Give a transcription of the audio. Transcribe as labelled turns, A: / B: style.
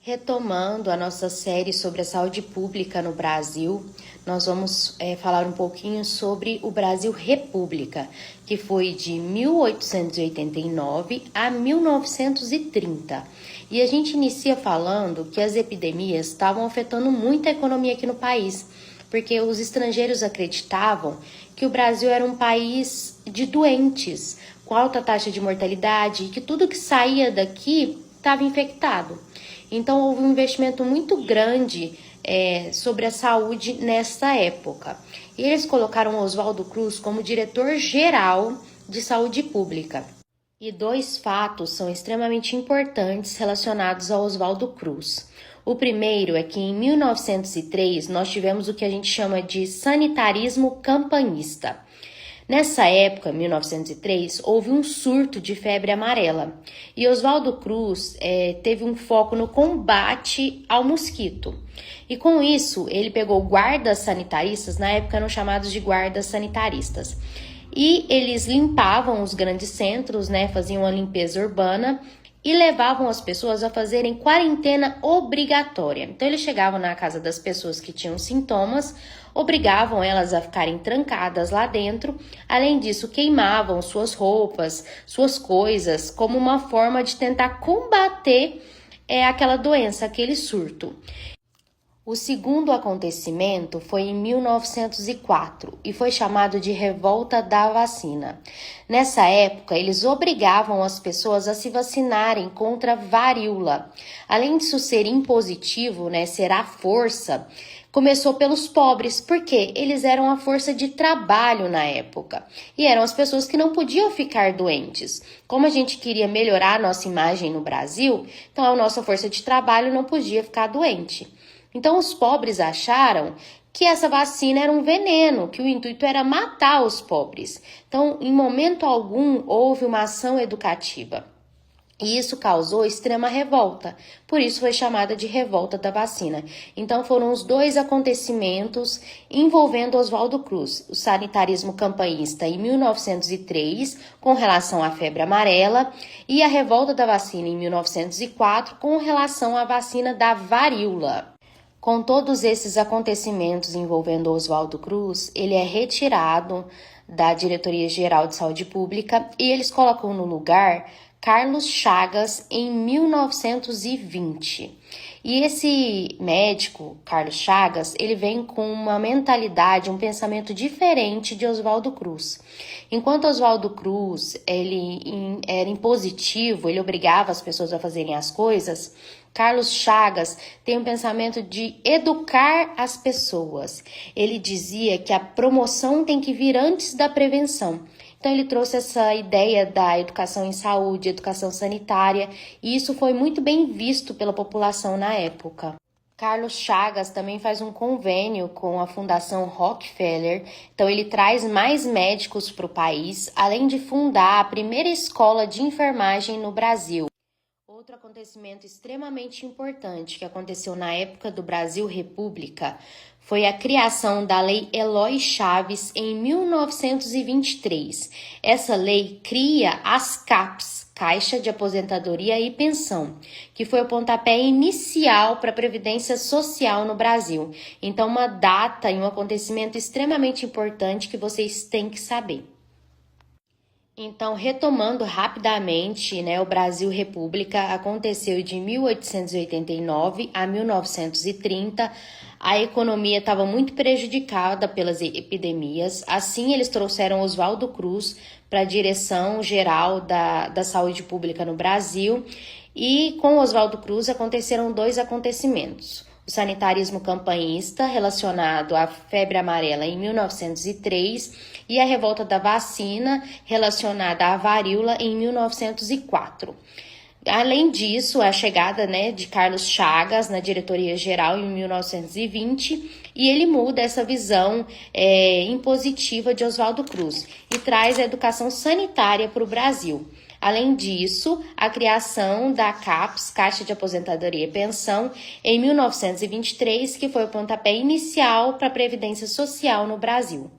A: Retomando a nossa série sobre a saúde pública no Brasil, nós vamos falar um pouquinho sobre o Brasil República, que foi de 1889 a 1930. E a gente inicia falando que as epidemias estavam afetando muito a economia aqui no país, porque os estrangeiros acreditavam que o Brasil era um país de doentes, com alta taxa de mortalidade, e que tudo que saía daqui estava infectado. Então, houve um investimento muito grande sobre a saúde nessa época. E eles colocaram Oswaldo Cruz como diretor-geral de saúde pública. E dois fatos são extremamente importantes relacionados a Oswaldo Cruz. O primeiro é que em 1903 nós tivemos o que a gente chama de sanitarismo campanhista. Nessa época, 1903, houve um surto de febre amarela e Oswaldo Cruz teve um foco no combate ao mosquito. E com isso, ele pegou guardas sanitaristas, na época eram chamados de guardas sanitaristas, e eles limpavam os grandes centros, faziam uma limpeza urbana e levavam as pessoas a fazerem quarentena obrigatória. Então, eles chegavam na casa das pessoas que tinham sintomas, obrigavam elas a ficarem trancadas lá dentro. Além disso, queimavam suas roupas, suas coisas, como uma forma de tentar combater aquela doença, aquele surto. O segundo acontecimento foi em 1904 e foi chamado de Revolta da Vacina. Nessa época, eles obrigavam as pessoas a se vacinarem contra a varíola. Além disso ser impositivo, ser à força, começou pelos pobres, porque eles eram a força de trabalho na época e eram as pessoas que não podiam ficar doentes. Como a gente queria melhorar a nossa imagem no Brasil, então a nossa força de trabalho não podia ficar doente. Então, os pobres acharam que essa vacina era um veneno, que o intuito era matar os pobres. Então, em momento algum, houve uma ação educativa. E isso causou extrema revolta, por isso foi chamada de Revolta da Vacina. Então, foram os dois acontecimentos envolvendo Oswaldo Cruz, o sanitarismo campanhista em 1903, com relação à febre amarela, e a Revolta da Vacina em 1904, com relação à vacina da varíola. Com todos esses acontecimentos envolvendo Oswaldo Cruz, ele é retirado da Diretoria-Geral de Saúde Pública e eles colocam no lugar Carlos Chagas em 1920. E esse médico, Carlos Chagas, ele vem com uma mentalidade, um pensamento diferente de Oswaldo Cruz. Enquanto Oswaldo Cruz ele era impositivo, ele obrigava as pessoas a fazerem as coisas, Carlos Chagas tem um pensamento de educar as pessoas. Ele dizia que a promoção tem que vir antes da prevenção. Então, ele trouxe essa ideia da educação em saúde, educação sanitária, e isso foi muito bem visto pela população na época. Carlos Chagas também faz um convênio com a Fundação Rockefeller, então ele traz mais médicos para o país, além de fundar a primeira escola de enfermagem no Brasil. Outro acontecimento extremamente importante que aconteceu na época do Brasil República foi a criação da Lei Eloy Chaves em 1923. Essa lei cria as CAPs, Caixa de Aposentadoria e Pensão, que foi o pontapé inicial para a Previdência Social no Brasil. Então, uma data e um acontecimento extremamente importante que vocês têm que saber. Então, retomando rapidamente, o Brasil República aconteceu de 1889 a 1930. A economia estava muito prejudicada pelas epidemias. Assim, eles trouxeram Oswaldo Cruz para a direção geral da saúde pública no Brasil. E com Oswaldo Cruz aconteceram dois acontecimentos. O sanitarismo campanhista, relacionado à febre amarela em 1903, e a revolta da vacina, relacionada à varíola em 1904. Além disso, a chegada de Carlos Chagas na diretoria-geral em 1920, e ele muda essa visão impositiva de Oswaldo Cruz e traz a educação sanitária para o Brasil. Além disso, a criação da CAPS, Caixa de Aposentadoria e Pensão, em 1923, que foi o pontapé inicial para a Previdência Social no Brasil.